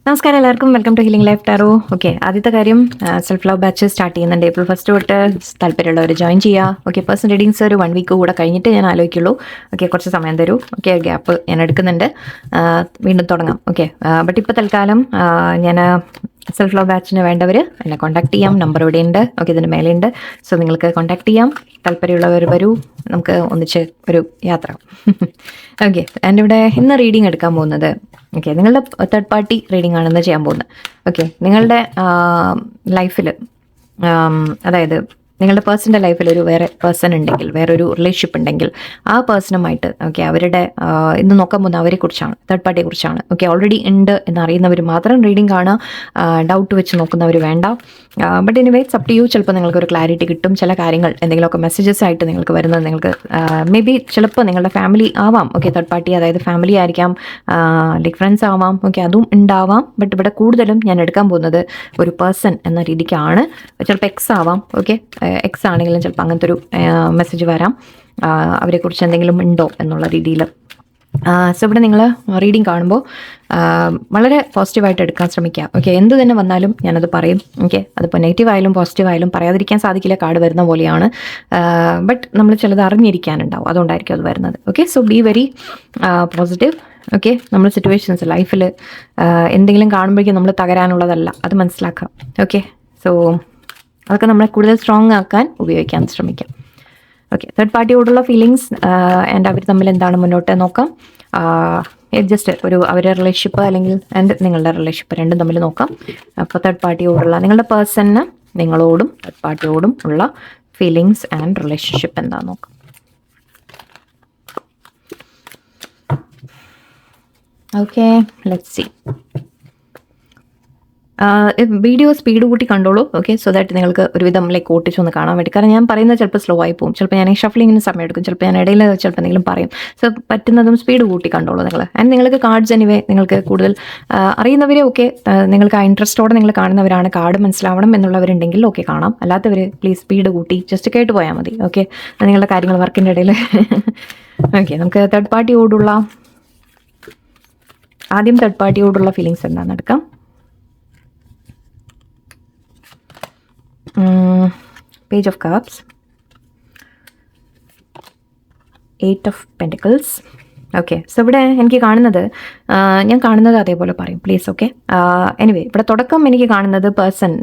നമസ്കാരം എല്ലാവർക്കും, welcome to healing life tarot. Okay, ആദ്യത്തെ കാര്യം സെൽഫ് ലവ് ബാച്ച് സ്റ്റാർട്ട് ചെയ്യുന്നുണ്ട് April 1 തൊട്ട്. താല്പര്യമുള്ളവർ ജോയിൻ ചെയ്യുക. ഓക്കെ, പേഴ്സൺ റീഡിങ്സ് ഒരു 1 വീക്ക് കൂടെ കഴിഞ്ഞിട്ട് ഞാൻ ആലോചിക്കുള്ളൂ. ഓക്കെ, കുറച്ച് സമയം തരൂ. ഓക്കെ, ഗ്യാപ്പ് ഞാൻ എടുക്കുന്നുണ്ട്. വീണ്ടും തുടങ്ങാം. ഓക്കെ, ബട്ട് ഇപ്പോൾ തൽക്കാലം ഞാൻ സെൽഫ് ലവ് ബാച്ചിന് വേണ്ടവർ എന്നെ കോൺടാക്ട് ചെയ്യാം. നമ്പർ ഇവിടെ ഉണ്ട്. ഓക്കെ, ഇതിൻ്റെ മേലെയുണ്ട്. സോ നിങ്ങൾക്ക് കോൺടാക്ട് ചെയ്യാം. താല്പര്യമുള്ളവർ വരൂ, നമുക്ക് ഒന്നിച്ച് ഒരു യാത്ര. ഓക്കെ, എൻ്റെ ഇവിടെ ഇന്ന് റീഡിങ് എടുക്കാൻ പോകുന്നത് നിങ്ങളുടെ തേർഡ് പാർട്ടി റീഡിംഗ് ആണെന്ന് ചെയ്യാൻ പോകുന്നത്. ഓക്കെ, നിങ്ങളുടെ ലൈഫിൽ അതായത് നിങ്ങളുടെ പേഴ്സൻ്റെ ലൈഫിൽ ഒരു വേറെ പേഴ്സൺ ഉണ്ടെങ്കിൽ, വേറൊരു റിലേഷൻഷിപ്പ് ഉണ്ടെങ്കിൽ ആ പേഴ്സണുമായിട്ട് അവരുടെ ഇന്ന് നോക്കാൻ പോകുന്ന അവരെക്കുറിച്ചാണ്, തേർഡ് പാർട്ടിയെ കുറിച്ചാണ്. ഓക്കെ, ഓൾറെഡി ഉണ്ട് എന്നറിയുന്നവർ മാത്രം റീഡിംഗ് കാണുക. ഡൗട്ട് വെച്ച് നോക്കുന്നവർ വേണ്ട. But anyway it's up to you. ചിലപ്പോൾ നിങ്ങൾക്കൊരു ക്ലാരിറ്റി കിട്ടും. ചില കാര്യങ്ങൾ എന്തെങ്കിലുമൊക്കെ മെസ്സേജസ് ആയിട്ട് നിങ്ങൾക്ക് വരുന്നത് നിങ്ങൾക്ക് മേ ബി ചിലപ്പോൾ നിങ്ങളുടെ ഫാമിലി ആവാം. ഓക്കെ, തേർഡ് പാർട്ടി അതായത് ഫാമിലി ആയിരിക്കാം, ലൈക്ക് ഫ്രണ്ട്സ് ആവാം. ഓക്കെ, അതും ഉണ്ടാവാം. ബട്ട് ഇവിടെ കൂടുതലും ഞാൻ എടുക്കാൻ പോകുന്നത് ഒരു പേഴ്സൺ എന്ന രീതിക്കാണ്. ചിലപ്പോൾ എക്സ് ആവാം. ഓക്കെ, എക്സ് ആണെങ്കിലും ചിലപ്പോൾ അങ്ങനത്തെ ഒരു മെസ്സേജ് വരാം. അവരെക്കുറിച്ച് എന്തെങ്കിലും ഉണ്ടോ എന്നുള്ള രീതിയിൽ. സോ ഇവിടെ നിങ്ങൾ റീഡിങ് കാണുമ്പോൾ വളരെ പോസിറ്റീവായിട്ട് എടുക്കാൻ ശ്രമിക്കുക. ഓക്കെ, എന്ത് തന്നെ വന്നാലും ഞാനത് പറയും. ഓക്കെ, അതിപ്പോൾ നെഗറ്റീവ് ആയാലും പോസിറ്റീവ് ആയാലും പറയാതിരിക്കാൻ സാധിക്കില്ല. കാർഡ് വരുന്ന പോലെയാണ്. ബട്ട് നമ്മൾ ചിലത് അറിഞ്ഞിരിക്കാനുണ്ടാവും, അതുകൊണ്ടായിരിക്കും അത് വരുന്നത്. Okay, so be very positive. Okay, നമ്മൾ സിറ്റുവേഷൻസ് ലൈഫിൽ എന്തെങ്കിലും കാണുമ്പോഴേക്കും നമ്മൾ തകരാനുള്ളതല്ല, അത് മനസ്സിലാക്കാം. ഓക്കെ, സോ അതൊക്കെ നമ്മളെ കൂടുതൽ സ്ട്രോങ് ആക്കാൻ ഉപയോഗിക്കാൻ ശ്രമിക്കാം. ഓക്കെ, തേർഡ് പാർട്ടിയോടുള്ള ഫീലിങ്സ് ആൻഡ് അവർ തമ്മിൽ എന്താണ് മുന്നോട്ട് നോക്കാം. ജസ്റ്റ് ഒരു അവരുടെ റിലേഷൻഷിപ്പ് അല്ലെങ്കിൽ ആൻഡ് നിങ്ങളുടെ റിലേഷൻഷിപ്പ് രണ്ടും തമ്മിൽ നോക്കാം. അപ്പോൾ തേർഡ് പാർട്ടിയോടുള്ള നിങ്ങളുടെ പേഴ്സണിന് നിങ്ങളോടും തേർഡ് പാർട്ടിയോടും ഉള്ള ഫീലിങ്സ് ആൻഡ് റിലേഷൻഷിപ്പ് എന്താണെന്ന് നോക്കാം. Okay, let's see. Video speed കൂട്ടി കണ്ടോളൂ. ഓക്കെ, സോ ദാറ്റ് നിങ്ങൾക്ക് ഒരുവിധം ലൈക്ക് ഓട്ടിച്ചൊന്ന് കാണാൻ വേണ്ടി. കാരണം ഞാൻ പറയുന്നത് ചിലപ്പോൾ സ്ലോ ആയി പോകും. ചിലപ്പോൾ ഞാൻ ഷഫ്ലിങ്ങിന് സമയം എടുക്കും. ചിലപ്പോൾ ഞാൻ ഇടയിൽ ചിലപ്പോൾ എന്തെങ്കിലും പറയും. സോ പറ്റുന്നതും സ്പീഡ് കൂട്ടി കണ്ടോളൂ നിങ്ങൾ. ആൻഡ് നിങ്ങൾക്ക് കാർഡ്സ് എനിവേ നിങ്ങൾക്ക് കൂടുതൽ അറിയുന്നവരെ ഓക്കെ, നിങ്ങൾക്ക് ആ ഇൻട്രസ്റ്റോടെ നിങ്ങൾ കാണുന്നവരാണ്, കാർഡ് മനസ്സിലാവണം എന്നുള്ളവരുണ്ടെങ്കിൽ ഓക്കെ കാണാം. അല്ലാത്തവർ പ്ലീസ് സ്പീഡ് കൂട്ടി ജസ്റ്റ് കേട്ട് പോയാൽ മതി. ഓക്കെ, നിങ്ങളുടെ കാര്യങ്ങൾ വർക്കിൻ്റെ ഇടയിൽ. ഓക്കെ, നമുക്ക് തേർഡ് പാർട്ടിയോടുള്ള ആദ്യം തേർഡ് പാർട്ടിയോടുള്ള ഫീലിങ്സ് എന്താണെന്ന് എടുക്കാം. Page of Cups, 8 of Pentacles. Okay, so ഇവിടെ എനിക്ക് കാണുന്നത് ഞാൻ കാണുന്നത് അതേപോലെ പറയും പ്ലീസ്. ഓക്കെ, എനിവേ ഇവിടെ തുടക്കം എനിക്ക് കാണുന്നത്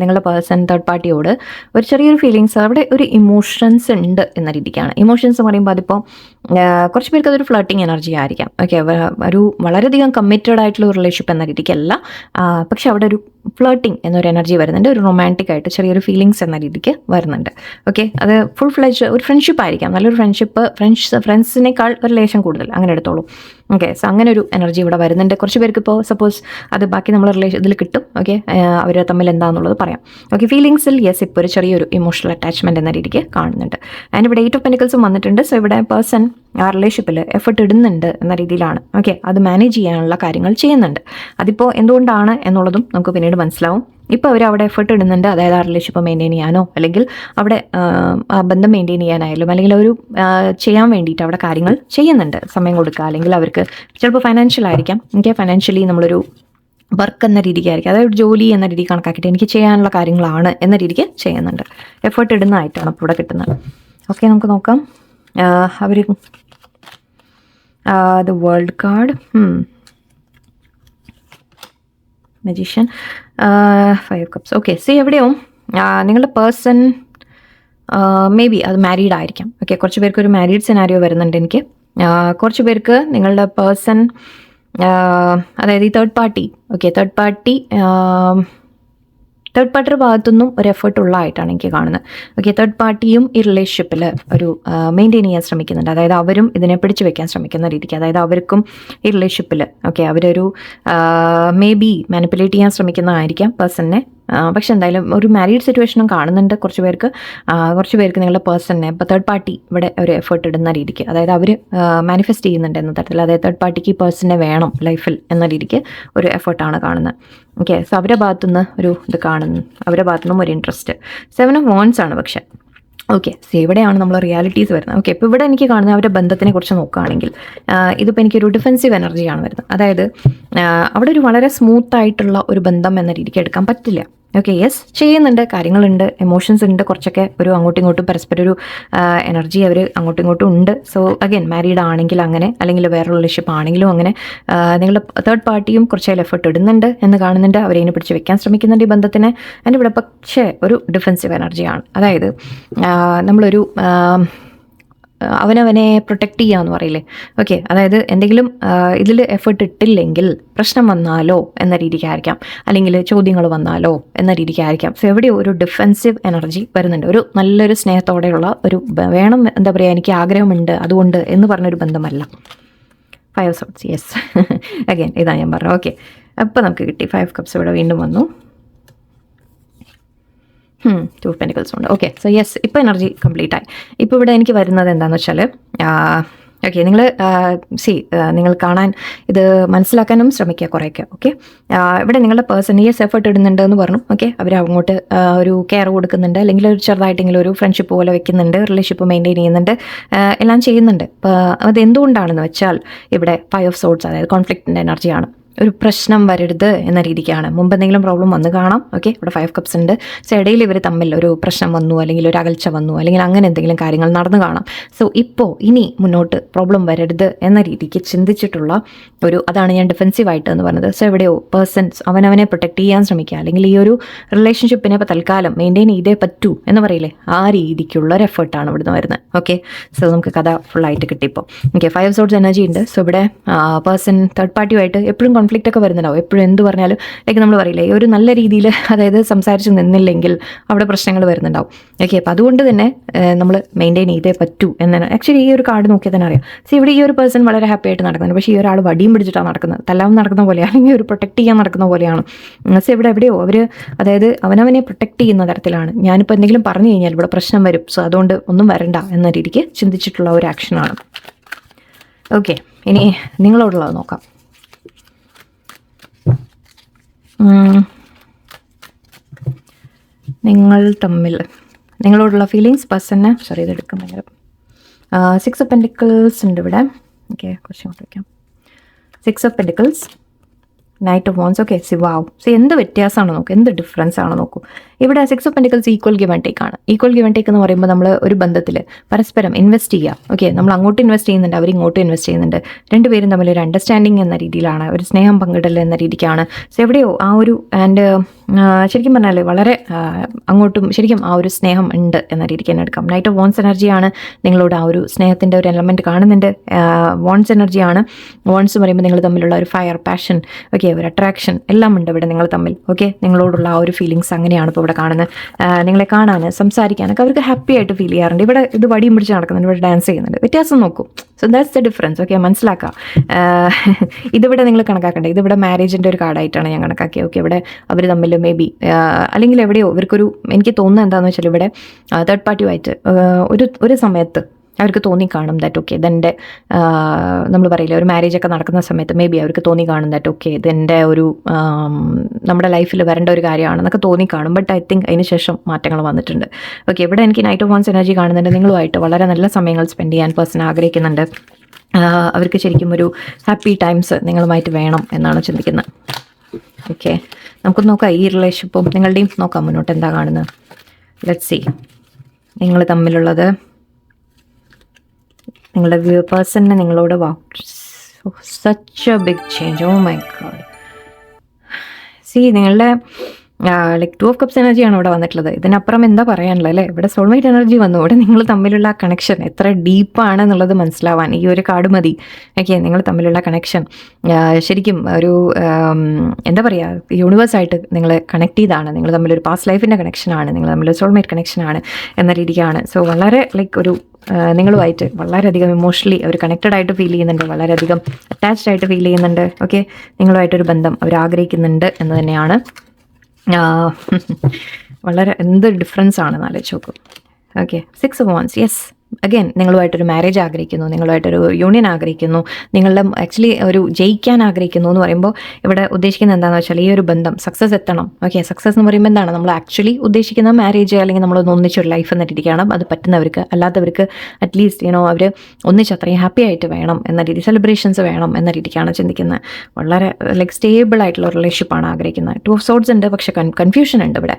നിങ്ങളുടെ പേഴ്സൺ തേർഡ് പാർട്ടിയോട് ഒരു ചെറിയൊരു ഫീലിങ്സ്, അവിടെ ഒരു ഇമോഷൻസ് ഉണ്ട് എന്ന രീതിക്കാണ്. ഇമോഷൻസ് പറയുമ്പോൾ അതിപ്പോൾ കുറച്ച് പേർക്ക് അതൊരു ഫ്ലർട്ടിങ് എനർജി ആയിരിക്കാം. ഓക്കെ, ഒരു വളരെയധികം കമ്മിറ്റഡ് ആയിട്ടുള്ള ഒരു റിലേഷൻഷിപ്പ് എന്ന രീതിക്കല്ല, പക്ഷെ അവിടെ ഒരു ഫ്ലർട്ടിങ് എന്നൊരു എനർജി വരുന്നുണ്ട്. ഒരു റൊമാൻറ്റിക് ആയിട്ട് ചെറിയൊരു ഫീലിങ്സ് എന്ന രീതിക്ക് വരുന്നുണ്ട്. ഓക്കെ, അത് ഫുൾ ഫ്ലെഡ്ജ് ഒരു ഫ്രണ്ട്ഷിപ്പ് ആയിരിക്കാം, നല്ലൊരു ഫ്രണ്ട്ഷിപ്പ്, ഫ്രണ്ട്സിനേക്കാൾ ഒരു റിലേഷൻ കൂടുതൽ, അങ്ങനെ എടുത്തോളൂ. ഓക്കെ, സോ അങ്ങനെ ഒരു എനർജി ഇവിടെ വരുന്നുണ്ട്. കുറച്ച് പേർക്ക് ഇപ്പോൾ സപ്പോസ് അത് ബാക്കി നമ്മൾ ഇതിൽ കിട്ടും. ഓക്കെ, അവർ തമ്മിൽ എന്താണെന്നുള്ളത് പറയാം. ഓക്കെ, ഫീലിങ്സിൽ യെസ് ഇപ്പോൾ ഒരു ചെറിയൊരു ഇമോഷണൽ അറ്റാച്ച്മെൻറ്റ് എന്ന രീതിക്ക് കാണുന്നുണ്ട്. ആൻഡ് ഇവിടെ 8 of Pentaclesഉം വന്നിട്ടുണ്ട്. സോ ഇവിടെ പേഴ്സൺ ആ റിലേഷൻഷിപ്പിൽ എഫർട്ട് ഇടുന്നുണ്ട് എന്ന രീതിയിലാണ്. ഓക്കെ, അത് മാനേജ് ചെയ്യാനുള്ള കാര്യങ്ങൾ ചെയ്യുന്നുണ്ട്. അതിപ്പോൾ എന്തുകൊണ്ടാണ് എന്നുള്ളതും നമുക്ക് പിന്നീട് മനസ്സിലാവും. ഇപ്പോൾ അവർ അവിടെ എഫർട്ട് ഇടുന്നുണ്ട്, അതായത് ആ റിലേഷൻഷിപ്പ് മെയിൻറ്റെയിൻ ചെയ്യാനോ അല്ലെങ്കിൽ അവിടെ ആ ബന്ധം മെയിൻറ്റെയിൻ ചെയ്യാനായാലും അല്ലെങ്കിൽ ഒരു ചെയ്യാൻ വേണ്ടിയിട്ട് അവിടെ കാര്യങ്ങൾ ചെയ്യുന്നുണ്ട്. സമയം കൊടുക്കുക, അല്ലെങ്കിൽ അവർക്ക് ചിലപ്പോൾ ഫൈനാൻഷ്യൽ ആയിരിക്കാം. ഓക്കെ, ഫൈനാൻഷ്യലി നമ്മളൊരു വർക്ക് എന്ന രീതിക്കായിരിക്കും, അതായത് ജോലി എന്ന രീതി കണക്കാക്കിയിട്ട് എനിക്ക് ചെയ്യാനുള്ള കാര്യങ്ങളാണ് എന്ന രീതിക്ക് ചെയ്യുന്നുണ്ട്. എഫേർട്ട് ഇടുന്നതായിട്ടാണ് ഇപ്പോൾ ഇവിടെ കിട്ടുന്നത്. ഓക്കെ, നമുക്ക് നോക്കാം. അവർ the world card, magician, 5 cups. Okay, so എവിടെയോ നിങ്ങളുടെ പേഴ്സൺ മേ ബി അത് മാരീഡ് ആയിരിക്കാം. ഓക്കെ, കുറച്ച് പേർക്ക് ഒരു മാരീഡ് സിനാരിയോ വരുന്നുണ്ട് എനിക്ക്. കുറച്ച് പേർക്ക് നിങ്ങളുടെ പേഴ്സൺ അതായത് ഈ തേർഡ് പാർട്ടി, ഓക്കെ, തേർഡ് പാർട്ടിയുടെ ഭാഗത്തുനിന്നും ഒരു എഫേർട്ട് ഉള്ളതായിട്ടാണ് എനിക്ക് കാണുന്നത്. ഓക്കെ, തേർഡ് പാർട്ടിയും ഈ റിലേഷൻഷിപ്പിൽ ഒരു മെയിൻറ്റെയിൻ ചെയ്യാൻ ശ്രമിക്കുന്നുണ്ട്. അതായത് അവരും ഇതിനെ പിടിച്ചു വെക്കാൻ ശ്രമിക്കുന്ന രീതിക്ക്, അതായത് അവർക്കും ഈ റിലേഷൻഷിപ്പിൽ ഓക്കെ അവരൊരു മേ ബി മാനിപ്പുലേറ്റ് ചെയ്യാൻ ശ്രമിക്കുന്നതായിരിക്കാം പേഴ്സണിനെ. പക്ഷെ എന്തായാലും ഒരു മാരീഡ് സിറ്റുവേഷനും കാണുന്നുണ്ട് കുറച്ച് പേർക്ക് നിങ്ങളുടെ പേഴ്സണിനെ ഇപ്പോൾ തേർഡ് പാർട്ടി ഇവിടെ ഒരു എഫേർട്ട് ഇടുന്ന രീതിക്ക്, അതായത് അവർ മാനിഫെസ്റ്റ് ചെയ്യുന്നുണ്ട് എന്ന തരത്തിൽ, അതായത് തേർഡ് പാർട്ടിക്ക് ഈ പേഴ്സണിനെ വേണം ലൈഫിൽ എന്ന രീതിക്ക് ഒരു എഫേർട്ടാണ് കാണുന്നത്. ഓക്കെ, സോ അവരുടെ ഭാഗത്തുനിന്ന് ഒരു ഇത് കാണുന്നു, അവരുടെ ഭാഗത്തുനിന്നും ഒരു ഇൻട്രസ്റ്റ്. 7 of Wands ആണ്. പക്ഷേ ഓക്കെ, സോ ഇവിടെയാണ് നമ്മൾ റിയാലിറ്റീസ് വരുന്നത്. ഓക്കെ, ഇപ്പോൾ ഇവിടെ എനിക്ക് കാണുന്ന അവരുടെ ബന്ധത്തിനെ കുറിച്ച് നോക്കുകയാണെങ്കിൽ ഇതിപ്പോൾ എനിക്കൊരു ഡിഫെൻസീവ് എനർജിയാണ് വരുന്നത്. അതായത് അവിടെ ഒരു വളരെ സ്മൂത്ത് ആയിട്ടുള്ള ഒരു ബന്ധം എന്ന രീതിക്ക് എടുക്കാൻ പറ്റില്ല. ഓക്കെ, യെസ്, ചെയ്യുന്നുണ്ട്, കാര്യങ്ങളുണ്ട്, എമോഷൻസ് ഉണ്ട്, കുറച്ചൊക്കെ ഒരു അങ്ങോട്ടും ഇങ്ങോട്ടും പരസ്പരം ഒരു എനർജി അവർ അങ്ങോട്ടും ഇങ്ങോട്ടും ഉണ്ട്. സോ അഗൈൻ മാരീഡ് ആണെങ്കിൽ അങ്ങനെ, അല്ലെങ്കിൽ വേറെ റിലേഷൻഷിപ്പ് ആണെങ്കിലും അങ്ങനെ നിങ്ങളുടെ തേർഡ് പാർട്ടിയും കുറച്ച് എഫേർട്ട് ഇടുന്നുണ്ട് എന്ന് കാണുന്നുണ്ട്, അവരതിനെ പിടിച്ച് വെക്കാൻ ശ്രമിക്കുന്നുണ്ട് ഈ ബന്ധത്തിനെ. അതിൻ്റെ ഇവിടെ പക്ഷേ ഒരു ഡിഫെൻസീവ് എനർജിയാണ്. അതായത് നമ്മളൊരു അവനവനെ പ്രൊട്ടക്റ്റ് ചെയ്യുക എന്ന് പറയില്ലേ. ഓക്കെ, അതായത് എന്തെങ്കിലും ഇതിൽ എഫേർട്ട് ഇട്ടില്ലെങ്കിൽ പ്രശ്നം വന്നാലോ എന്ന രീതിക്കായിരിക്കാം, അല്ലെങ്കിൽ ചോദ്യങ്ങൾ വന്നാലോ എന്ന രീതിക്കായിരിക്കാം. സോ എവിടെയോ ഒരു ഡിഫെൻസീവ് എനർജി വരുന്നുണ്ട്. ഒരു നല്ലൊരു സ്നേഹത്തോടെയുള്ള ഒരു വേണം, എന്താ പറയുക, എനിക്ക് ആഗ്രഹമുണ്ട് അതുകൊണ്ട് എന്ന് പറഞ്ഞൊരു ബന്ധമല്ല. 5 of Swords, യെസ്, അഗൈൻ ഇതാണ് ഞാൻ പറഞ്ഞത്. ഓക്കെ, അപ്പോൾ നമുക്ക് കിട്ടി 5 cups ഇവിടെ വീണ്ടും വന്നു. 2 of Pentacles ഉണ്ട്. ഓക്കെ, സോ യെസ്, ഇപ്പോൾ എനർജി കംപ്ലീറ്റ് ആയി. ഇപ്പോൾ ഇവിടെ എനിക്ക് വരുന്നത് എന്താണെന്ന് വെച്ചാൽ, ഓക്കെ, നിങ്ങൾ കാണാൻ ഇത് മനസ്സിലാക്കാനും ശ്രമിക്കുക കുറേയൊക്കെ. ഓക്കെ, ഇവിടെ നിങ്ങളുടെ പേഴ്സൺ യെസ് എഫേർട്ട് ഇടുന്നുണ്ട് എന്ന് പറഞ്ഞു. ഓക്കെ, അവർ അങ്ങോട്ട് ഒരു കെയർ കൊടുക്കുന്നുണ്ട്, അല്ലെങ്കിൽ ഒരു ചെറുതായിട്ടെങ്കിലും ഒരു ഫ്രണ്ട്ഷിപ്പ് പോലെ വെക്കുന്നുണ്ട്, റിലേഷൻഷിപ്പ് മെയിൻറ്റെയിൻ ചെയ്യുന്നുണ്ട്, എല്ലാം ചെയ്യുന്നുണ്ട്. അപ്പോൾ അത് എന്തുകൊണ്ടാണെന്ന് വെച്ചാൽ ഇവിടെ 5 of Swords, അതായത് കോൺഫ്ലിക്റ്റിൻ്റെ എനർജിയാണ്. ഒരു പ്രശ്നം വരരുത് എന്ന രീതിക്കാണ്. മുമ്പ് എന്തെങ്കിലും പ്രോബ്ലം വന്ന് കാണാം. ഓക്കെ, ഇവിടെ 5 cups ഉണ്ട്. സോ ഇടയിൽ ഇവർ തമ്മിൽ ഒരു പ്രശ്നം വന്നു, അല്ലെങ്കിൽ ഒരു അകൽച്ച വന്നു, അല്ലെങ്കിൽ അങ്ങനെ എന്തെങ്കിലും കാര്യങ്ങൾ നടന്നു കാണാം. സോ ഇപ്പോൾ ഇനി മുന്നോട്ട് പ്രോബ്ലം വരരുത് എന്ന രീതിക്ക് ചിന്തിച്ചിട്ടുള്ള അതാണ് ഞാൻ ഡിഫെൻസീവായിട്ട് എന്ന് പറഞ്ഞത്. സോ എവിടെയോ പേഴ്സൺസ് അവനവനെ പ്രൊട്ടക്റ്റ് ചെയ്യാൻ ശ്രമിക്കുക, അല്ലെങ്കിൽ ഈ ഒരു റിലേഷൻഷിപ്പിനെ ഇപ്പോൾ തൽക്കാലം മെയിൻറ്റെയിൻ ചെയ്തേ പറ്റൂ എന്ന് പറയില്ലേ, ആ രീതിക്കുള്ള ഒരു എഫേർട്ടാണ് ഇവിടുന്ന് വരുന്നത്. ഓക്കെ, സോ നമുക്ക് കഥ ഫുള്ളായിട്ട് കിട്ടിയപ്പോൾ. ഓക്കെ, 5 of Swords എനർജി ഉണ്ട്. സോ ഇവിടെ പേഴ്സൺ തേർഡ് പാർട്ടിയുമായിട്ട് എപ്പോഴും കോൺഫ്ലിക്റ്റ് ഒക്കെ വരുന്നുണ്ടാവും. എപ്പോഴും എന്ത് പറഞ്ഞാലും ലൈക്ക് നമ്മൾ പറയില്ലേ, ഒരു നല്ല രീതിയിൽ അതായത് സംസാരിച്ച് നിന്നില്ലെങ്കിൽ അവിടെ പ്രശ്നങ്ങൾ വരുന്നുണ്ടാവും. ഓക്കെ, അപ്പോൾ അതുകൊണ്ട് തന്നെ നമ്മൾ മെയിൻറ്റെയിൻ ചെയ്തേ പറ്റൂ എന്നാണ്. ആക്ച്വലി ഈ ഒരു കാർഡ് നോക്കിയാൽ തന്നെ അറിയാം. സോ ഇവിടെ ഈ ഒരു പേഴ്സൺ വളരെ ഹാപ്പി ആയിട്ട് നടക്കുന്നുണ്ട്, പക്ഷേ ഈ ഒരാൾ വടിയും പിടിച്ചിട്ടാണ് നടക്കുന്നത്, തല്ലാവും നടക്കുന്ന പോലെയാണ്, അല്ലെങ്കിൽ ഒരു പ്രൊട്ടക്റ്റ് ചെയ്യാൻ നടക്കുന്ന പോലെയാണ്. സോ ഇവിടെ എവിടെയോ അവർ അതായത് അവനവനെ പ്രൊട്ടക്റ്റ് ചെയ്യുന്ന തരത്തിലാണ്. ഞാനിപ്പോൾ എന്തെങ്കിലും പറഞ്ഞു കഴിഞ്ഞാൽ ഇവിടെ പ്രശ്നം വരും, സോ അതുകൊണ്ട് ഒന്നും വരണ്ട എന്ന രീതിക്ക് ചിന്തിച്ചിട്ടുള്ള ഒരു ആക്ഷനാണ്. ഓക്കെ, ഇനി നിങ്ങളോടുള്ളത് നോക്കാം. നിങ്ങൾ തമ്മിൽ നിങ്ങളോടുള്ള ഫീലിങ്സ് പേഴ്സണ്, ഇതെടുക്കാം ഭയങ്കര 6 of Pentacles ഉണ്ട് ഇവിടെ. ഓക്കെ, കുറച്ച് ഇങ്ങോട്ട് വയ്ക്കാം. 6 of Pentacles, Knight of Wands. Okay, എന്ത് വ്യത്യാസമാണ് നോക്കൂ, എന്ത് ഡിഫറൻസ് ആണ് നോക്കൂ. ഇവിടെ 6 of Pentacles equal give and take ആണ്. ഈക്വൽ ഗിവ് ആൻഡ് ടേക്ക് എന്ന് പറയുമ്പോൾ നമ്മൾ ഒരു ബന്ധത്തിൽ പരസ്പരം ഇൻവെസ്റ്റ് ചെയ്യുക. ഓക്കെ, നമ്മൾ അങ്ങോട്ട് ഇൻവെസ്റ്റ് ചെയ്യുന്നുണ്ട്, അവർ ഇങ്ങോട്ട് ഇൻവെസ്റ്റ് ചെയ്യുന്നുണ്ട്, രണ്ടുപേരും തമ്മിൽ ഒരു അണ്ടർസ്റ്റാൻഡിങ് എന്ന രീതിയിലാണ്, ഒരു സ്നേഹം പങ്കിടൽ എന്ന രീതിക്കാണ്. സോ എവിടെയോ ആ ഒരു ശരിക്കും പറഞ്ഞാൽ വളരെ അങ്ങോട്ടും ശരിക്കും ആ ഒരു സ്നേഹം ഉണ്ട് എന്ന രീതിക്ക് തന്നെ എടുക്കാം. നൈറ്റ് ഓഫ് വോൺസ് എനർജിയാണ് നിങ്ങളോട് ആ ഒരു സ്നേഹത്തിൻ്റെ ഒരു എലമെൻറ്റ് കാണുന്നുണ്ട്. വോൺസ് എനർജിയാണ്. വോൺസ് പറയുമ്പോൾ നിങ്ങൾ തമ്മിലുള്ള ഒരു ഫയർ, പാഷൻ, ഓക്കെ, ഒരു അട്രാക്ഷൻ എല്ലാം ഉണ്ട് ഇവിടെ നിങ്ങൾ തമ്മിൽ. ഓക്കെ, നിങ്ങളോടുള്ള ആ ഒരു ഫീലിങ്സ് അങ്ങനെയാണ് ഇപ്പോൾ ഇവിടെ കാണുന്നത്. നിങ്ങളെ കാണാൻ സംസാരിക്കാനൊക്കെ അവർക്ക് ഹാപ്പി ആയിട്ട് ഫീൽ ചെയ്യാറുണ്ട്. ഇവിടെ ഇത് വടിയും പിടിച്ച് നടക്കുന്നുണ്ട്, ഇവിടെ ഡാൻസ് ചെയ്യുന്നുണ്ട്. വ്യത്യാസം നോക്കും. So that's the difference. Okay, മനസ്സിലാക്കാം. ഇതിവിടെ നിങ്ങൾ കണക്കാക്കേണ്ടത്, ഇതിവിടെ മാരേജിൻ്റെ ഒരു കാർഡായിട്ടാണ് ഞാൻ കണക്കാക്കിയത്. ഓക്കെ, ഇവിടെ അവർ തമ്മിൽ മേ ബി അല്ലെങ്കിൽ എവിടെയോ ഇവർക്കൊരു, എനിക്ക് തോന്നുന്നത് എന്താണെന്ന് വെച്ചാൽ ഇവിടെ തേർഡ് പാർട്ടിയുമായിട്ട് ഒരു സമയത്ത് അവർക്ക് തോന്നിക്കാണും ദാറ്റ് ഓക്കെ ഇതെൻ്റെ, നമ്മൾ പറയില്ല ഒരു മാരേജൊക്കെ നടക്കുന്ന സമയത്ത് മേ ബി അവർക്ക് തോന്നിക്കാണും ദാറ്റ് ഓക്കെ ഇതെൻ്റെ ഒരു നമ്മുടെ ലൈഫിൽ വരേണ്ട ഒരു കാര്യമാണെന്നൊക്കെ തോന്നിക്കാണും. ബട്ട് ഐ തിങ്ക് അതിന് ശേഷം മാറ്റങ്ങൾ വന്നിട്ടുണ്ട്. ഓക്കെ, ഇവിടെ എനിക്ക് നൈറ്റ് ഓഫ് വോൺസ് എനർജി കാണുന്നുണ്ട്. നിങ്ങളുമായിട്ട് വളരെ നല്ല സമയങ്ങൾ സ്പെൻഡ് ചെയ്യാൻ പേഴ്സൺ ആഗ്രഹിക്കുന്നുണ്ട്. അവർക്ക് ശരിക്കും ഒരു ഹാപ്പി ടൈംസ് നിങ്ങളുമായിട്ട് വേണം എന്നാണ് ചിന്തിക്കുന്നത്. ഓക്കെ, നമുക്ക് നോക്കാം ഈ റിലേഷൻഷിപ്പും നിങ്ങളുടെയും നോക്കാം മുന്നോട്ട് എന്താ കാണുന്നത്. ലെറ്റ്സ് സീ നിങ്ങൾ തമ്മിലുള്ളത്. നിങ്ങളുടെ പേഴ്സണിന് നിങ്ങളോട് such a big change. Oh my God. See നിങ്ങളുടെ ലൈക്ക് 2 of Cups എനർജിയാണ് ഇവിടെ വന്നിട്ടുള്ളത്. ഇതിനപ്പുറം എന്താ പറയാനുള്ളത് അല്ലേ. ഇവിടെ സോൾമേറ്റ് എനർജി വന്നു. ഇവിടെ നിങ്ങൾ തമ്മിലുള്ള കണക്ഷൻ എത്ര ഡീപ്പാണ് എന്നുള്ളത് മനസ്സിലാവാൻ ഈ ഒരു കാർഡ് മതി. ഓക്കെ, നിങ്ങൾ തമ്മിലുള്ള കണക്ഷൻ ശരിക്കും ഒരു എന്താ പറയുക, യൂണിവേഴ്സായിട്ട് നിങ്ങൾ കണക്ട് ചെയ്താണ്. നിങ്ങൾ തമ്മിലൊരു പാസ്റ്റ് ലൈഫിൻ്റെ കണക്ഷനാണ്, നിങ്ങൾ തമ്മിലൊരു സോൾമേറ്റ് കണക്ഷനാണ് എന്ന രീതിക്കാണ്. സോ വളരെ ലൈക്ക് ഒരു നിങ്ങളുമായിട്ട് വളരെയധികം ഇമോഷണലി അവർ കണക്റ്റഡ് ആയിട്ട് ഫീൽ ചെയ്യുന്നുണ്ട്, വളരെയധികം അറ്റാച്ച്ഡ് ആയിട്ട് ഫീൽ ചെയ്യുന്നുണ്ട്. ഓക്കെ, നിങ്ങളുമായിട്ടൊരു ബന്ധം അവർ ആഗ്രഹിക്കുന്നുണ്ട് എന്ന് തന്നെയാണ്. വളരെ എന്ത് ഡിഫറൻസ് ആണെന്ന് ആലോചിച്ച് നോക്കും. Okay, 6 of Wands, yes, again നിങ്ങളുമായിട്ടൊരു മാരേജ് ആഗ്രഹിക്കുന്നു, നിങ്ങളുമായിട്ടൊരു യൂണിയൻ ആഗ്രഹിക്കുന്നു, നിങ്ങളുടെ ആക്ച്വലി ഒരു ജയിക്കാൻ ആഗ്രഹിക്കുന്നു എന്ന് പറയുമ്പോൾ ഇവിടെ ഉദ്ദേശിക്കുന്നത് എന്താണെന്ന് വെച്ചാൽ ഈ ഒരു ബന്ധം സക്സസ് എത്തണം. ഓക്കെ, സക്സസ് എന്ന് പറയുമ്പോൾ എന്താണ് നമ്മൾ ആക്ച്വലി ഉദ്ദേശിക്കുന്ന മാരേജ് അല്ലെങ്കിൽ നമ്മളൊന്ന് ഒന്നിച്ചൊരു ലൈഫ് എന്ന രീതിക്കാണ്. അത് പറ്റുന്നവർക്ക്, അല്ലാത്തവർക്ക് അറ്റ്ലീസ്റ്റ് അവർ ഒന്നിച്ച് അത്രയും ഹാപ്പി ആയിട്ട് വേണം എന്ന രീതി, സെലിബ്രേഷൻസ് വേണം എന്ന രീതിക്കാണ് ചിന്തിക്കുന്നത്. വളരെ ലൈക്ക് സ്റ്റേബിൾ ആയിട്ടുള്ള റിലേഷൻഷിപ്പാണ് ആഗ്രഹിക്കുന്നത്. 2 of Swords ഉണ്ട്, പക്ഷെ കൺഫ്യൂഷൻ ഉണ്ട് ഇവിടെ.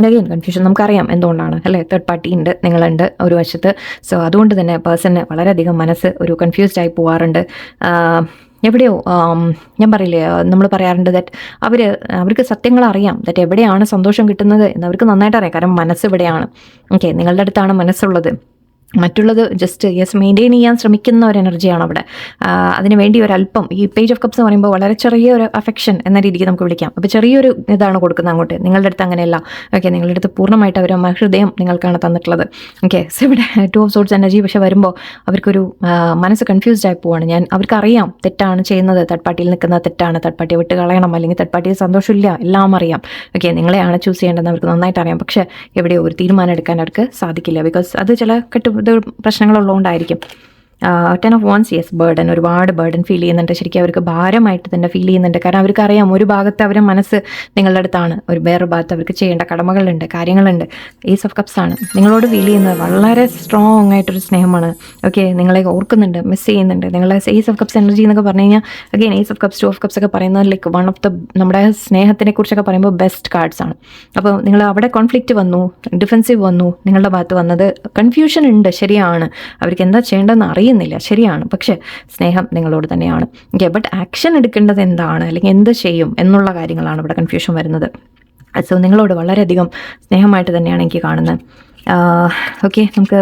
അഗൈൻ കൺഫ്യൂഷൻ നമുക്കറിയാം എന്തുകൊണ്ടാണ് അല്ലേ. തേർഡ് പാർട്ടി ഉണ്ട്, നിങ്ങളുണ്ട് ഒരു വശത്ത്. സോ അതുകൊണ്ട് തന്നെ പേഴ്സണ് വളരെയധികം മനസ്സ് ഒരു കൺഫ്യൂസ്ഡ് ആയി പോകാറുണ്ട്. എവിടെയോ ഞാൻ പറയില്ലേ, നമ്മൾ പറയാറുണ്ട് ദാറ്റ് അവർക്ക് സത്യങ്ങൾ അറിയാം, ദാറ്റ് എവിടെയാണ് സന്തോഷം കിട്ടുന്നത് എന്ന് അവർക്ക് നന്നായിട്ട് അറിയാം. കാരണം മനസ്സ് ഇവിടെയാണ്. ഓക്കെ, നിങ്ങളുടെ അടുത്താണ് മനസ്സുള്ളത്. മറ്റുള്ളത് ജസ്റ്റ് മെയിൻറ്റെയിൻ ചെയ്യാൻ ശ്രമിക്കുന്ന ഒരു എനർജിയാണ് അവിടെ. അതിന് വേണ്ടി ഒരല്പം ഈ പേജ് ഓഫ് കപ്സ് എന്ന് പറയുമ്പോൾ വളരെ ചെറിയൊരു അഫെക്ഷൻ എന്ന രീതിക്ക് നമുക്ക് വിളിക്കാം. അപ്പോൾ ചെറിയൊരു ഇതാണ് കൊടുക്കുന്നത് അങ്ങോട്ട്. നിങ്ങളുടെ അടുത്ത് അങ്ങനെയല്ല. ഓക്കെ, നിങ്ങളുടെ അടുത്ത് പൂർണ്ണമായിട്ട് അവർ ഹൃദയം നിങ്ങൾക്കാണ് തന്നിട്ടുള്ളത്. ഓക്കെ, സോ ഇവിടെ 2 of Swords എനർജി. പക്ഷെ വരുമ്പോൾ അവർക്കൊരു മനസ്സ് കൺഫ്യൂസ്ഡ് ആയി പോവാണ്. അവർക്കറിയാം തെറ്റാണ് ചെയ്യുന്നത്, തേർഡ് പാർട്ടിയിൽ നിൽക്കുന്നത് തെറ്റാണ്, തേർഡ് പാർട്ടിയെ വിട്ട് കളയണം, അല്ലെങ്കിൽ തേർഡ് പാർട്ടിയിൽ സന്തോഷമില്ല, എല്ലാം അറിയാം. ഓക്കെ, നിങ്ങളെയാണ് ചൂസ് ചെയ്യേണ്ടതെന്ന് അവർക്ക് നന്നായിട്ട് അറിയാം. പക്ഷേ എവിടെയോ ഒരു തീരുമാനം എടുക്കാൻ അവർക്ക് സാധിക്കില്ല. ബിക്കോസ് അത് ചില പ്രശ്നങ്ങളുള്ളതുകൊണ്ടായിരിക്കും. 10 of Wands, യെസ്, ബേർഡൻ, ഒരുപാട് ബേർഡൻ ഫീൽ ചെയ്യുന്നുണ്ട്. ശരിക്കും അവർക്ക് ഭാരമായിട്ട് തന്നെ ഫീൽ ചെയ്യുന്നുണ്ട്. കാരണം അവർക്കറിയാം ഒരു ഭാഗത്ത് അവരുടെ മനസ്സ് നിങ്ങളുടെ അടുത്താണ്, വേറൊരു ഭാഗത്ത് അവർക്ക് ചെയ്യേണ്ട കടമകളുണ്ട്, കാര്യങ്ങളുണ്ട്. Ace of Cups ആണ് നിങ്ങളോട് ഫീൽ ചെയ്യുന്നത്. വളരെ സ്ട്രോങ് ആയിട്ടൊരു സ്നേഹമാണ്. ഓക്കെ, നിങ്ങളെ ഓർക്കുന്നുണ്ട്, മിസ് ചെയ്യുന്നുണ്ട്. നിങ്ങളെ Ace of Cups എനർജി എന്നൊക്കെ പറഞ്ഞു കഴിഞ്ഞാൽ again Ace of Cups, 2 of Cups ഒക്കെ പറയുന്നത് ലൈക്ക് വൺ ഓഫ് ദ നമ്മുടെ സ്നേഹത്തിനെ കുറിച്ചൊക്കെ പറയുമ്പോൾ ബെസ്റ്റ് കാർഡ്സ് ആണ്. അപ്പോൾ നിങ്ങൾ അവിടെ കോൺഫ്ലിക്റ്റ് വന്നു, ഡിഫെൻസീവ് വന്നു, നിങ്ങളുടെ ഭാഗത്ത് വന്നത് കൺഫ്യൂഷൻ ഉണ്ട്. ശരിയാണ്, അവർക്ക് എന്താ ചെയ്യേണ്ടതെന്ന് അറിയുന്നില്ല, ശരിയാണ്. പക്ഷേ സ്നേഹം നിങ്ങളോട് തന്നെയാണ്. ഓക്കെ, ബട്ട് ആക്ഷൻ എടുക്കേണ്ടത് എന്താണ്, അല്ലെങ്കിൽ എന്ത് ചെയ്യും എന്നുള്ള കാര്യങ്ങളാണ് ഇവിടെ കൺഫ്യൂഷൻ വരുന്നത്. സോ നിങ്ങളോട് വളരെയധികം സ്നേഹമായിട്ട് തന്നെയാണ് എനിക്ക് കാണുന്നത്. ഓക്കെ, നമുക്ക്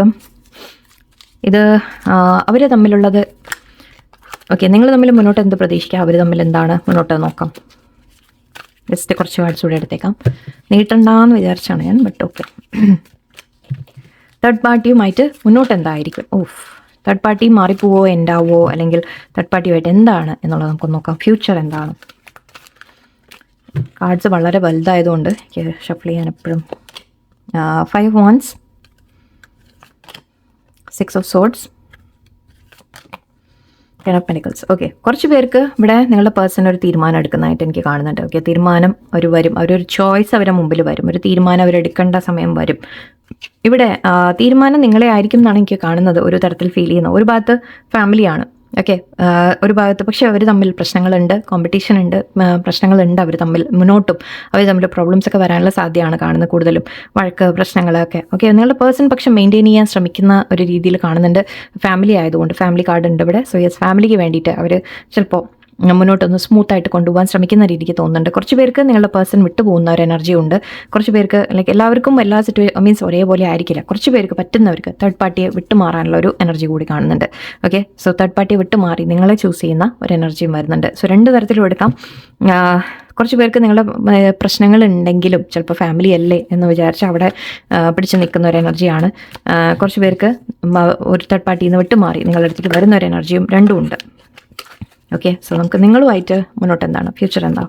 ഇത് അവർ തമ്മിലുള്ളത്. ഓക്കെ, നിങ്ങൾ തമ്മിൽ മുന്നോട്ട് എന്ത് പ്രതീക്ഷിക്കുക, അവർ തമ്മിൽ എന്താണ് മുന്നോട്ട് നോക്കാം. ജസ്റ്റ് കുറച്ച് വേർഡ്സ് കൂടെ എടുത്തേക്കാം. നീട്ടണ്ടെന്ന് വിചാരിച്ചാണ് ഞാൻ, ബട്ട് ഓക്കെ. തേർഡ് പാർട്ടിയുമായിട്ട് മുന്നോട്ട് എന്തായിരിക്കും? തേർഡ് പാർട്ടി മാറിപ്പോവോ, എൻഡാവോ, അല്ലെങ്കിൽ തേർഡ് പാർട്ടിയുമായിട്ട് എന്താണ് എന്നുള്ളത് നമുക്ക് നോക്കാം. ഫ്യൂച്ചർ എന്താണ്? കാർഡ്സ് വളരെ വലുതായതുകൊണ്ട് എനിക്ക് ഷഫിൾ ചെയ്യാൻ എപ്പോഴും 5 of Wands, 6 of Swords, 10 of Pentacles. Okay, കുറച്ച് പേർക്ക് ഇവിടെ നിങ്ങളുടെ പേഴ്സൺ ഒരു തീരുമാനം എടുക്കുന്നതായിട്ട് എനിക്ക് കാണുന്നുണ്ട്. ഓക്കെ, തീരുമാനം വരും, അവരൊരു ചോയ്സ് അവരുടെ മുമ്പിൽ വരും, ഒരു തീരുമാനം അവരെടുക്കേണ്ട സമയം വരും. ഇവിടെ തീരുമാനം നിങ്ങളെ ആയിരിക്കും എന്നാണ് എനിക്ക് കാണുന്നത്. ഒരു തരത്തിൽ ഫീൽ ചെയ്യുന്നത് ഒരു ഭാഗത്ത് ഫാമിലിയാണ്. ഓക്കെ, ഒരു ഭാഗത്ത് പക്ഷേ അവർ തമ്മിൽ പ്രശ്നങ്ങളുണ്ട്, കോമ്പറ്റീഷൻ ഉണ്ട്, പ്രശ്നങ്ങളുണ്ട് അവർ തമ്മിൽ. മുന്നോട്ടും അവർ തമ്മിൽ പ്രോബ്ലംസ് ഒക്കെ വരാനുള്ള സാധ്യതയാണ് കാണുന്നത്, കൂടുതലും വഴക്ക്, പ്രശ്നങ്ങളൊക്കെ. ഓക്കെ, നിങ്ങളുടെ പേഴ്സൺ പക്ഷേ മെയിൻറ്റെയിൻ ചെയ്യാൻ ശ്രമിക്കുന്ന ഒരു രീതിയിൽ കാണുന്നുണ്ട്. ഫാമിലി ആയതുകൊണ്ട് ഫാമിലി കാർഡ് ഉണ്ട് ഇവിടെ. സോ യെസ്, ഫാമിലിക്ക് വേണ്ടിയിട്ട് അവർ ചിലപ്പോൾ മുന്നോട്ടൊന്ന് സ്മൂത്തായിട്ട് കൊണ്ടുപോകാൻ ശ്രമിക്കുന്ന രീതിക്ക് തോന്നുന്നുണ്ട്. കുറച്ച് പേർക്ക് നിങ്ങളുടെ പേഴ്സൺ വിട്ടു പോകുന്ന ഒരു എനർജി ഉണ്ട്. കുറച്ച് പേർക്ക് ലൈക്ക് എല്ലാവർക്കും എല്ലാ മീൻസ് ഒരേപോലെ ആയിരിക്കില്ല. കുറച്ച് പേർക്ക് പറ്റുന്നവർക്ക് തേർഡ് പാർട്ടിയെ വിട്ടുമാറാനുള്ള ഒരു എനർജി കൂടി കാണുന്നുണ്ട്. ഓക്കെ, സോ തേർഡ് പാർട്ടിയെ വിട്ടുമാറി നിങ്ങളെ ചൂസ് ചെയ്യുന്ന ഒരു എനർജിയും വരുന്നുണ്ട്. സോ 2 തരത്തിലും എടുക്കാം. കുറച്ച് പേർക്ക് നിങ്ങളുടെ പ്രശ്നങ്ങൾ ഉണ്ടെങ്കിലും ചിലപ്പോൾ ഫാമിലി അല്ലേ എന്ന് വിചാരിച്ച് അവിടെ പിടിച്ച് നിൽക്കുന്ന ഒരു എനർജിയാണ്. കുറച്ച് പേർക്ക് ഒരു തേർഡ് പാർട്ടിയിൽ നിന്ന് വിട്ടുമാറി നിങ്ങളുടെ അടുത്തേക്ക് വരുന്ന ഒരു എനർജിയും രണ്ടും ഉണ്ട്. ഓക്കെ, സോ നമുക്ക് നിങ്ങളുമായിട്ട് മുന്നോട്ട് എന്താണ്, ഫ്യൂച്ചർ എന്താ?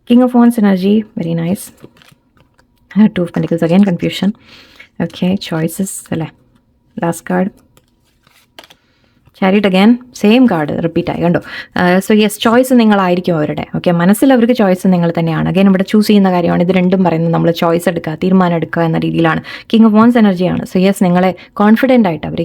King of Wands energy, very nice. 2 of Pentacles, again confusion. Okay, choices അല്ലേ. Last card chariot, again same card repeat ആയി, കണ്ടോ? സോ യെസ്, ചോയ്സ് നിങ്ങളായിരിക്കും അവരുടെ. ഓക്കെ, മനസ്സിൽ അവർക്ക് ചോയ്സ് നിങ്ങൾ തന്നെയാണ്. അഗൈൻ ഇവിടെ ചൂസ് ചെയ്യുന്ന കാര്യമാണ്. ഇത് രണ്ടും പറയുന്നത് നമ്മൾ ചോയ്സ് എടുക്കുക, തീരുമാനം എടുക്കുക എന്ന രീതിയിലാണ്. King of Wands എനർജിയാണ്. സോ യെസ്, നിങ്ങളെ കോൺഫിഡൻ്റ് ആയിട്ട് അവർ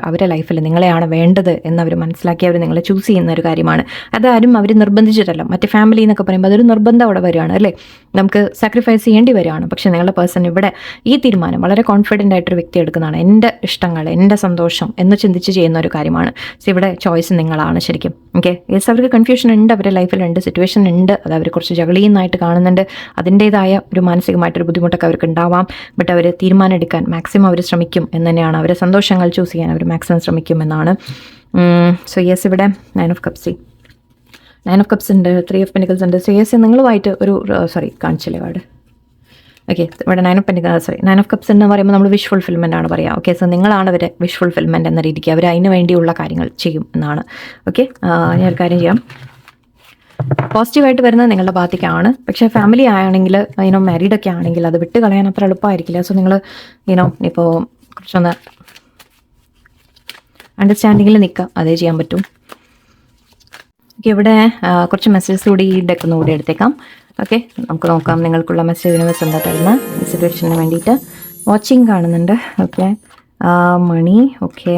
അവരുടെ ലൈഫിൽ നിങ്ങളെയാണ് വേണ്ടത് എന്നവർ മനസ്സിലാക്കി അവർ നിങ്ങളെ ചൂസ് ചെയ്യുന്ന ഒരു കാര്യമാണ്. അതാരും അവർ നിർബന്ധിച്ചിട്ടല്ല. മറ്റേ ഫാമിലി എന്നൊക്കെ പറയുമ്പോൾ അതൊരു നിർബന്ധം അവിടെ വരികയാണ് അല്ലേ, നമുക്ക് സാക്രിഫൈസ് ചെയ്യേണ്ടി വരികയാണ്. പക്ഷേ നിങ്ങളുടെ പേഴ്സൺ ഇവിടെ ഈ തീരുമാനം വളരെ കോൺഫിഡൻ്റ് ആയിട്ടൊരു വ്യക്തി എടുക്കുന്നതാണ്. എൻ്റെ ഇഷ്ടങ്ങൾ, എൻ്റെ സന്തോഷം എന്ന് ചിന്തിച്ച് ചെയ്യുന്ന ഒരു കാര്യമാണ്. സോ ഇവിടെ ചോയ്സ് നിങ്ങളാണ് ശരിക്കും. ഓക്കെ, യെസ്, അവർക്ക് കൺഫ്യൂഷൻ ഉണ്ട്, അവരുടെ ലൈഫിലുണ്ട്, സിറ്റുവേഷൻ ഉണ്ട്, അത് അവർ കുറച്ച് ജഗളിയുന്നതായിട്ട് കാണുന്നുണ്ട്. അതിൻ്റേതായ ഒരു മാനസികമായിട്ടൊരു ബുദ്ധിമുട്ടൊക്കെ അവർക്ക് ഉണ്ടാവാം. ബട്ട് അവർ തീരുമാനം എടുക്കാൻ മാക്സിമം അവർ ശ്രമിക്കും എന്ന് തന്നെയാണ്. അവരെ സന്തോഷങ്ങൾ ചൂസ് ചെയ്യാൻ അവർ മാക്സിമം ശ്രമിക്കും എന്നാണ്. സോ യെസ്, ഇവിടെ 9 of Cups, 9 of Cups ഉണ്ട്, 3 of Pentacles ഉണ്ട്. സോ യെസ്, നിങ്ങളുമായിട്ട് ഒരു കാണിച്ചില്ലേ കാർഡ്? ഓക്കെ, ഇവിടെ 9 of Cups എന്ന് പറയുമ്പോൾ നമ്മൾ വിഷ് ഫുൾഫിൽമെൻ്റ് ആണ് പറയുക. ഓക്കെ, സോ നിങ്ങളാണ് അവരെ വിഷ് ഫുൾഫിൽമെൻറ്റ് എന്ന രീതിക്ക് അവർ അതിന് വേണ്ടിയുള്ള കാര്യങ്ങൾ ചെയ്യും എന്നാണ്. ഓക്കെ, ഞാനൊരു കാര്യം ചെയ്യാം. പോസിറ്റീവായിട്ട് വരുന്നത് നിങ്ങളുടെ ഭാഗത്തേക്കാണ്. പക്ഷേ ഫാമിലി ആണെങ്കിൽ മാരീഡൊക്കെ ആണെങ്കിൽ അത് വിട്ട് കളയാൻ അത്ര എളുപ്പമായിരിക്കില്ല. സോ നിങ്ങൾ ഇപ്പോൾ കുറച്ചൊന്ന് അണ്ടർസ്റ്റാൻഡിങ്ങിൽ നിൽക്കുക, അതേ ചെയ്യാൻ പറ്റും. ഓക്കെ, ഇവിടെ കുറച്ച് മെസ്സേജസ് കൂടി ഈ ഡെക്ക് ഒന്ന് കൂടി എടുത്തേക്കാം. ഓക്കെ, നമുക്ക് നോക്കാം നിങ്ങൾക്കുള്ള മെസ്സേജ് യൂണിവേഴ്സ് എന്താ തരുന്ന ഈ സിറ്റുവേഷന് വേണ്ടിയിട്ട്. വാച്ചിങ് കാണുന്നുണ്ട്. Okay, money. Okay,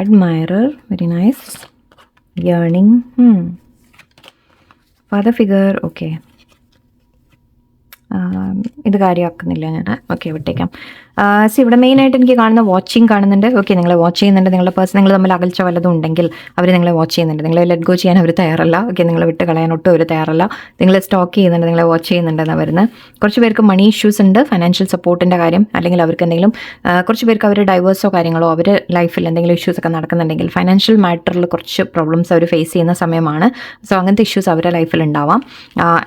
admirer, very nice. Yearning, father figure. Okay, ഇത് കാര്യമാക്കുന്നില്ല ഞാൻ. ഓക്കെ, വിട്ടേക്കാം. സി ഇവിടെ മെയിനായിട്ട് എനിക്ക് കാണുന്ന വാച്ചിങ് കാണുന്നുണ്ട്. ഓക്കെ, നിങ്ങളെ വാച്ച് ചെയ്യുന്നുണ്ട്. നിങ്ങളുടെ പേഴ്സൺ നിങ്ങൾ തമ്മിൽ അകൽച്ച വല്ലതും ഉണ്ടെങ്കിൽ അവർ നിങ്ങളെ വാച്ച് ചെയ്യുന്നുണ്ട്. നിങ്ങളെ ലെറ്റ് ഗോ ചെയ്യാൻ അവർ തയ്യാറല്ല. ഓക്കെ, നിങ്ങളെ വിട്ട് കളയാൻ ഒട്ടും അവർ തയ്യാറല്ല. നിങ്ങളെ സ്റ്റോക്ക് ചെയ്യുന്നുണ്ട്, നിങ്ങളെ വാച്ച് ചെയ്യുന്നുണ്ടെന്ന് വരുന്നത്. കുറച്ച് പേർക്ക് മണി ഇഷ്യൂസ് ഉണ്ട്, ഫൈനാൻഷ്യൽ സപ്പോർട്ടിൻ്റെ കാര്യം, അല്ലെങ്കിൽ അവർക്ക് എന്തെങ്കിലും കുറച്ച് പേർക്ക് അവർ ഡൈവേഴ്സോ കാര്യങ്ങളോ അവർ ലൈഫിൽ എന്തെങ്കിലും ഇഷ്യൂസ് ഒക്കെ നടക്കുന്നുണ്ടെങ്കിൽ ഫൈനാൻഷ്യൽ മാറ്ററിൽ കുറച്ച് പ്രോബ്ലംസ് അവർ ഫേസ് ചെയ്യുന്ന സമയമാണ്. സോ അങ്ങനത്തെ ഇഷ്യൂസ് അവരുടെ ലൈഫിൽ ഉണ്ടാവാം.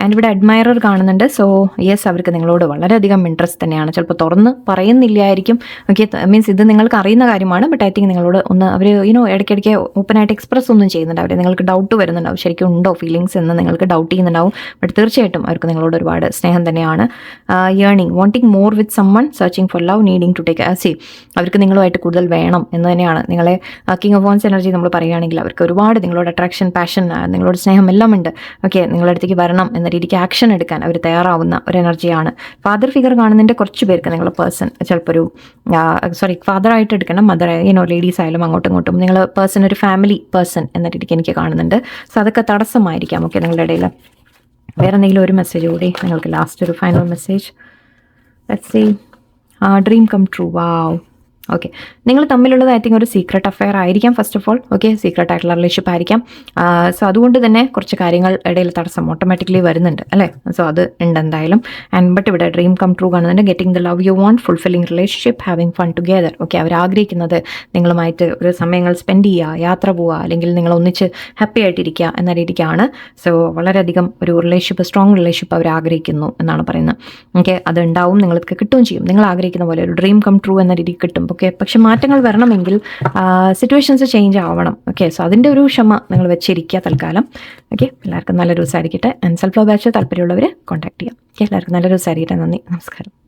ആൻഡ് ഇവിടെ അഡ്മയറർ കാണുന്നുണ്ട്. സോ യെസ്, അവർക്ക് നിങ്ങളോട് വളരെയധികം ഇൻട്രസ്റ്റ് തന്നെയാണ്. ചിലപ്പോൾ തുറന്ന് പറയുന്നില്ലായിരിക്കും. ഓക്കെ, മീൻസ് ഇത് നിങ്ങൾക്ക് അറിയുന്ന കാര്യമാണ്. ബട്ട് ഐ തിങ്ക് നിങ്ങളോട് ഒന്ന് അവർ ഇടയ്ക്കിടയ്ക്ക് ഓപ്പണായിട്ട് എക്സ്പ്രസ് ഒന്നും ചെയ്യുന്നുണ്ട്. അവർ നിങ്ങൾക്ക് ഡൗട്ട് വരുന്നുണ്ടാവും, ശരിക്കും ഉണ്ടോ ഫീലിങ്സ് എന്ന് നിങ്ങൾക്ക് ഡൗട്ട് ചെയ്യുന്നുണ്ടാവും. ബട്ട് തീർച്ചയായിട്ടും അവർക്ക് നിങ്ങളോട് ഒരുപാട് സ്നേഹം തന്നെയാണ്. Yearning, wanting more with someone, searching for love, needing to take see അവർക്ക് നിങ്ങളുമായിട്ട് കൂടുതൽ വേണം എന്ന് തന്നെയാണ്. നിങ്ങളെ കിങ് ഓഫ് വോൺസ് എനർജി നമ്മൾ പറയുകയാണെങ്കിൽ അവർക്ക് ഒരുപാട് നിങ്ങളോട് അട്രാക്ഷൻ, പാഷൻ, നിങ്ങളോട് സ്നേഹം എല്ലാം ഉണ്ട്. ഓക്കെ, നിങ്ങളുടെ അടുത്തേക്ക് വരണം എന്ന രീതിക്ക് ആക്ഷൻ എടുക്കാൻ അവർ തയ്യാറാവുന്ന ഒരു എനർജിയാണ്. ഫാദർ ഫിഗർ കാണുന്നതിൻ്റെ കുറച്ച് പേർക്ക് നിങ്ങളുടെ പേഴ്സൺ ചിലപ്പോൾ ഒരു ഫാദറായിട്ട് എടുക്കണം, മദർ ലേഡീസ് ആയാലും അങ്ങോട്ടും ഇങ്ങോട്ടും നിങ്ങൾ പേഴ്സൺ ഒരു ഫാമിലി പേഴ്സൺ എന്ന രീതിക്ക് എനിക്ക് കാണുന്നുണ്ട്. സോ അതൊക്കെ തടസ്സമായിരിക്കാം. ഓക്കെ, നിങ്ങളുടെ ഇടയിൽ വേറെ എന്തെങ്കിലും ഒരു മെസ്സേജ് കൂടി നിങ്ങൾക്ക് ലാസ്റ്റ് ഒരു final message. Let's see. Dream come true. Wow. Okay, നിങ്ങൾ തമ്മിലുള്ളത് ഐ തിങ്ക് ഒരു സീക്രട്ട് അഫെയർ ആയിരിക്കാം. First of all okay, secret ആയിട്ടുള്ള റിലേഷൻഷിപ്പ് ആയിരിക്കാം. സോ അതുകൊണ്ട് തന്നെ കുറച്ച് കാര്യങ്ങൾ ഇടയിൽ തടസ്സം ഓട്ടോമാറ്റിക്കലി വരുന്നുണ്ട് അല്ലേ. സോ അത് ഉണ്ട് എന്തായാലും. ആൻഡ് ബട്ട് ഇവിടെ ഡ്രീം കം ട്രൂ കാണുന്നുണ്ട്. Getting the love you want, fulfilling relationship, having fun together. Okay, അവർ ആഗ്രഹിക്കുന്നത് നിങ്ങളുമായിട്ട് ഒരു സമയങ്ങൾ സ്പെൻഡ് ചെയ്യുക, യാത്ര പോവുക, അല്ലെങ്കിൽ നിങ്ങൾ ഒന്നിച്ച് ഹാപ്പി ആയിട്ടിരിക്കുക എന്ന രീതിക്കാണ്. സോ വളരെയധികം ഒരു റിലേഷൻഷിപ്പ്, സ്ട്രോങ് റിലേഷൻഷിപ്പ് അവർ ആഗ്രഹിക്കുന്നു എന്നാണ് പറയുന്നത്. ഓക്കെ, അത് ഉണ്ടാവും, നിങ്ങൾക്ക് കിട്ടുകയും ചെയ്യും. നിങ്ങൾ ആഗ്രഹിക്കുന്ന പോലെ ഒരു ഡ്രീം കം ട്രൂ എന്ന രീതിക്ക് കിട്ടും. ഓക്കെ, പക്ഷെ മാറ്റങ്ങൾ വരണമെങ്കിൽ സിറ്റുവേഷൻസ് ചേഞ്ച് ആവണം. ഓക്കെ, സോ അതിൻ്റെ ഒരു ക്ഷമ നിങ്ങൾ വെച്ചിരിക്കുക തൽക്കാലം. ഓക്കെ, എല്ലാവർക്കും നല്ലൊരു ദിവസമായിരിക്കട്ടെ. ആൻഡ് സെൽഫ് ലവ് ബാച്ച് താല്പര്യമുള്ളവർ കോൺടാക്ട് ചെയ്യാം. ഓക്കെ, എല്ലാവർക്കും നല്ലൊരു ദിവസമായിരിക്കട്ടെ. നന്ദി, നമസ്കാരം.